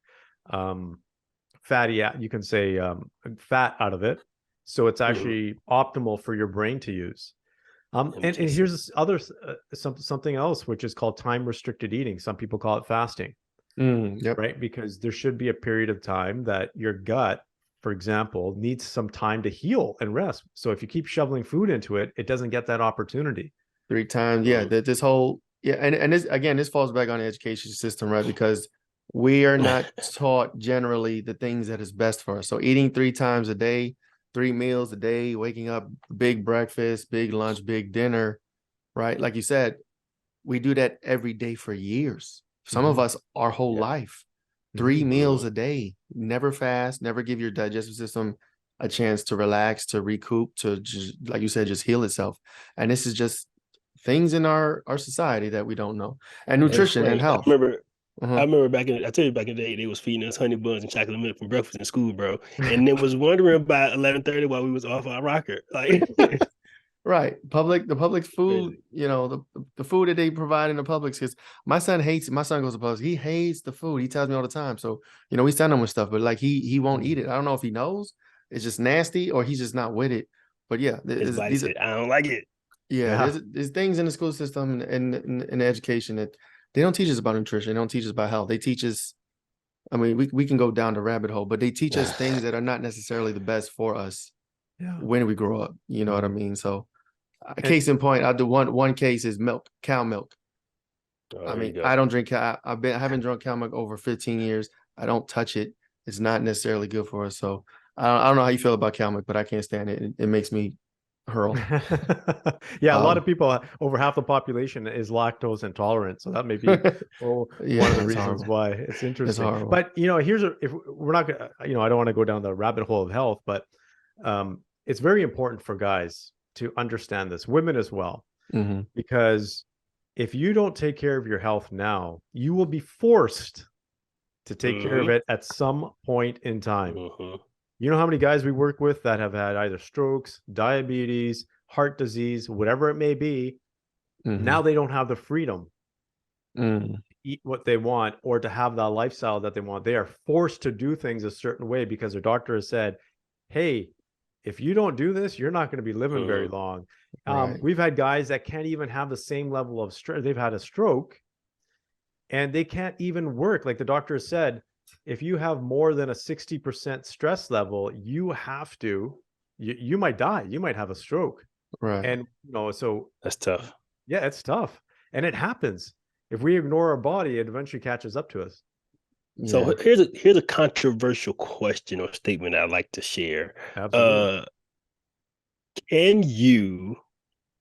you can say fat out of it. So it's actually optimal for your brain to use. And here's this other something else, which is called time restricted eating. Some people call it fasting, right? Because there should be a period of time that your gut, for example, needs some time to heal and rest. So if you keep shoveling food into it, it doesn't get that opportunity. 3 times. Yeah. This whole, and this, again, this falls back on the education system, right? Because we are not taught generally the things that is best for us. So eating 3 times a day, 3 meals a day, waking up, big breakfast, big lunch, big dinner, right? Like you said, we do that every day for years. Some of us, our whole life, 3 meals a day, never fast, never give your digestive system a chance to relax, to recoup, to just, like you said, just heal itself. And this is just things in our society that we don't know. And nutrition and health. I remember back in the day, they was feeding us honey buns and chocolate milk for breakfast in school, bro. And then was wondering about 11:30 while we was off our rocker. Like, right. The public food, you know, the food that they provide in the Publix, because my son goes to Publix. He hates the food. He tells me all the time. So, you know, we send him with stuff, but like he won't eat it. I don't know if he knows it's just nasty or he's just not with it. But yeah, his body said, I don't like it. Yeah, there's things in the school system and in education that they don't teach us about nutrition. They don't teach us about health. They teach us, I mean, we can go down the rabbit hole, but they teach us things that are not necessarily the best for us when we grow up. You know what I mean? So a case in point, I'll do one case is milk, cow milk. I mean, I don't drink I haven't drunk cow milk over 15 years. I don't touch it. It's not necessarily good for us. So I don't know how you feel about cow milk, but I can't stand it. It makes me hurl. A lot of people, over half the population is lactose intolerant, so that may be one of the reasons why it's interesting. It's but you know, if we're not gonna, you know, I don't want to go down the rabbit hole of health, but it's very important for guys to understand this, women as well, because if you don't take care of your health now, you will be forced to take care of it at some point in time. You know how many guys we work with that have had either strokes, diabetes, heart disease, whatever it may be. Now they don't have the freedom to eat what they want or to have that lifestyle that they want. They are forced to do things a certain way because their doctor has said, hey, if you don't do this, you're not going to be living very long. We've had guys that can't even have the same level of stress. They've had a stroke and they can't even work. Like the doctor has said, if you have more than a 60% stress level, you have to, you might die. You might have a stroke. Right. And, you know, so that's tough. Yeah, it's tough. And it happens. If we ignore our body, it eventually catches up to us. Yeah. So here's a controversial question or statement I'd like to share. Absolutely. Can you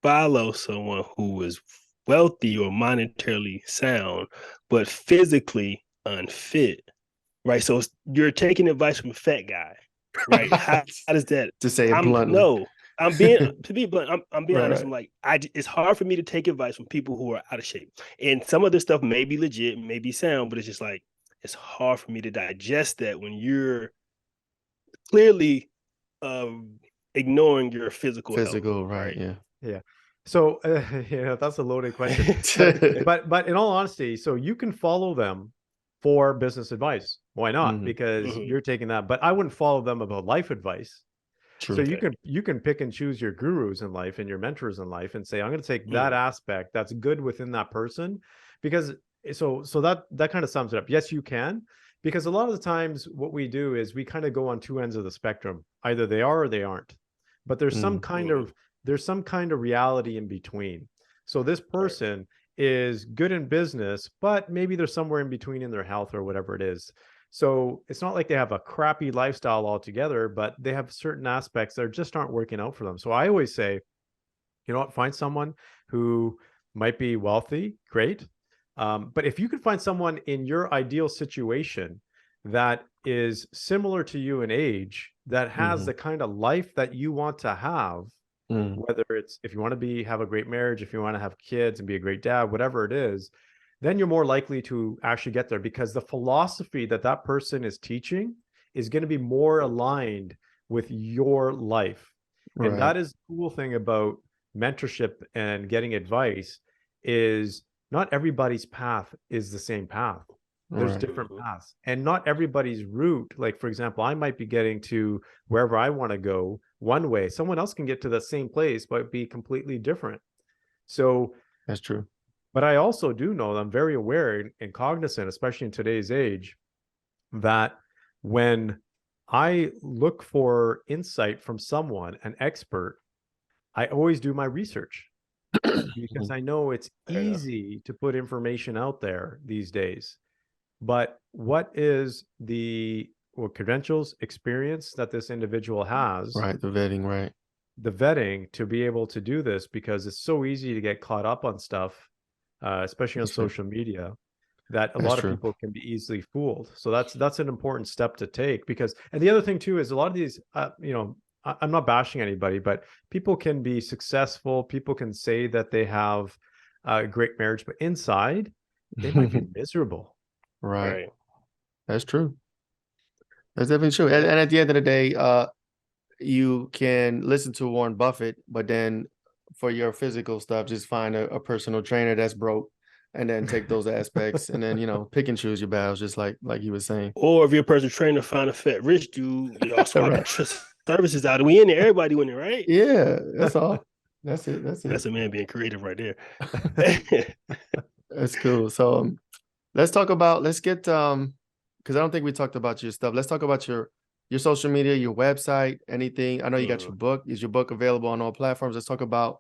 follow someone who is wealthy or monetarily sound, but physically unfit? Right. So you're taking advice from a fat guy, right? How does that, to say it bluntly? No, to be blunt, I'm being honest. I'm like, it's hard for me to take advice from people who are out of shape. And some of this stuff may be legit, may be sound, but it's just like, it's hard for me to digest that when you're clearly ignoring your physical health, right? Yeah. So that's a loaded question. but in all honesty, so you can follow them for business advice. Why not? Because you're taking that, but I wouldn't follow them about life advice. True. So you can pick and choose your gurus in life and your mentors in life and say, I'm going to take that aspect that's good within that person, because so that kind of sums it up. Yes, you can, because a lot of the times what we do is we kind of go on two ends of the spectrum. Either they are or they aren't, but there's some kind of reality in between. So this person is good in business, but maybe they're somewhere in between in their health or whatever it is. So it's not like they have a crappy lifestyle altogether, but they have certain aspects that just aren't working out for them. So I always say, you know what, find someone who might be wealthy, great. But if you could find someone in your ideal situation that is similar to you in age, that has the kind of life that you want to have, whether it's if you want to have a great marriage, if you want to have kids and be a great dad, whatever it is, then you're more likely to actually get there, because the philosophy that person is teaching is going to be more aligned with your life. Right. And that is the cool thing about mentorship and getting advice, is not everybody's path is the same path. There's Right. different paths, and not everybody's route. Like, for example, I might be getting to wherever I want to go one way. Someone else can get to the same place, but be completely different. So, That's true. but I also do know, I'm very aware and cognizant, especially in today's age, that when I look for insight from someone, an expert, I always do my research because I know it's Fair enough. easy to put information out there these days. But what is the credentials, experience that this individual has, Right. The vetting, right. the vetting to be able to do this, because it's so easy to get caught up on stuff, especially on That's true. social media, that a That's lot of true. people can be easily fooled. So that's an important step to take, because, and the other thing too is a lot of these, I'm not bashing anybody, but people can be successful. People can say that they have a great marriage, but inside they might be miserable. Right. Right. That's true. That's definitely true. And at the end of the day, you can listen to Warren Buffett, but then for your physical stuff, just find a personal trainer that's broke, and then take those aspects, and then pick and choose your battles, just like he was saying. Or if you're a personal trainer, find a fat rich dude, y'all swap Right. services out. We in there, everybody winning, right? Yeah, that's all. That's it. That's That's it. a man being creative right there. That's cool. So let's get because I don't think we talked about your stuff. Let's talk about your social media, your website, anything. I know you got your book. Is your book available on all platforms? Let's talk about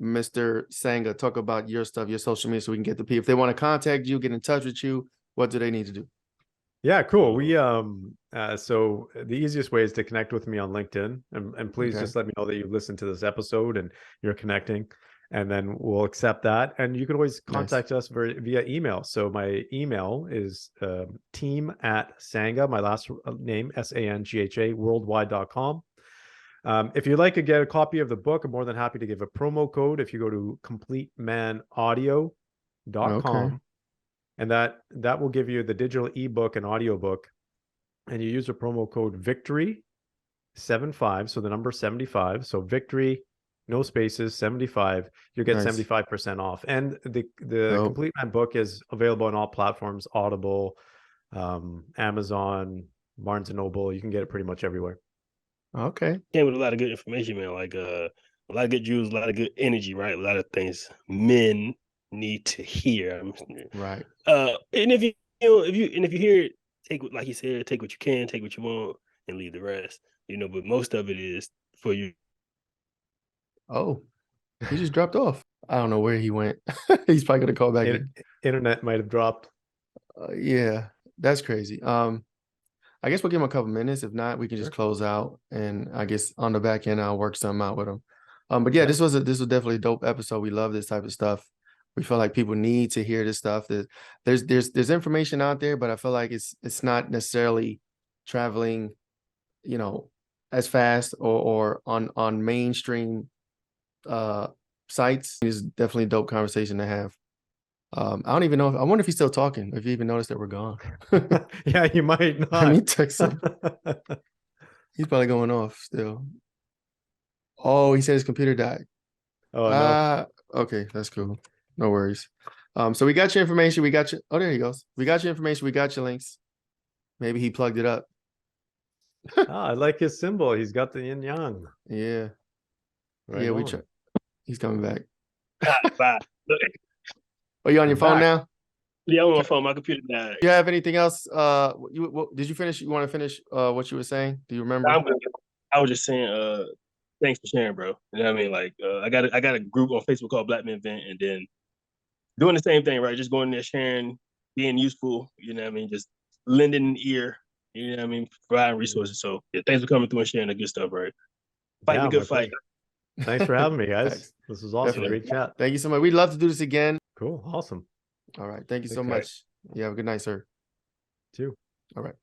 Mr. Sangha. Talk about your stuff, your social media, so we can get the people. If they want to contact you, get in touch with you, what do they need to do? Yeah, cool. We so the easiest way is to connect with me on LinkedIn, and please Okay. just let me know that you listened to this episode and you're connecting, and then we'll accept that. And you can always contact us via email. So my email is team@Sangha, my last name, SANGHA, worldwide.com. If you'd like to get a copy of the book, I'm more than happy to give a promo code if you go to completemanaudio.com. Okay. And that will give you the digital ebook and audiobook. And you use a promo code Victory75. So the number 75. So Victory, no spaces, 75. You'll get Nice. 75% off. And the Dope. Complete Man book is available on all platforms: Audible, Amazon, Barnes and Noble. You can get it pretty much everywhere. Okay. Came with a lot of good information, man. Like a lot of good jewels, a lot of good energy, right? A lot of things men need to hear. Right. And if you hear it, take, like you said, take what you can, take what you want, and leave the rest. But most of it is for you. Oh, he just dropped off. I don't know where he went. He's probably gonna call back in. Internet might have dropped. Yeah, that's crazy. I guess we'll give him a couple minutes. If not, we can just Sure. close out, and I guess on the back end, I'll work something out with him. But yeah, this was definitely a dope episode. We love this type of stuff. We feel like people need to hear this stuff. There's information out there, but I feel like it's not necessarily traveling, as fast or on mainstream sites. It's definitely a dope conversation to have. I don't even know. I wonder if he's still talking. If you even noticed that we're gone. Yeah, you might not. Let me text him. He's probably going off still. Oh, he said his computer died. Oh no. Okay, that's cool. No worries. So we got your information. We got you. Oh, there he goes. We got your information. We got your links. Maybe he plugged it up. I like his symbol. He's got the yin yang. Yeah. Right Yeah, on. He's coming back. Bye. Are you on your phone now? Yeah, I'm on my phone. My computer died. Do you have anything else? Did you finish? You want to finish what you were saying? Do you remember? I'm good. I was just saying, thanks for sharing, bro. You know what I mean? Like, I got a group on Facebook called Black Men Vent, and then doing the same thing, right? Just going there, sharing, being useful. You know what I mean? Just lending an ear. You know what I mean? Providing resources. So yeah, thanks for coming through and sharing the good stuff, right? Fighting a good fight. Thanks for having me, guys. Thanks. This was awesome. Definitely. Great chat. Thank you so much. We'd love to do this again. Cool. Awesome. All right. Thank you so Okay. much. You have a good night, sir. Too. All right.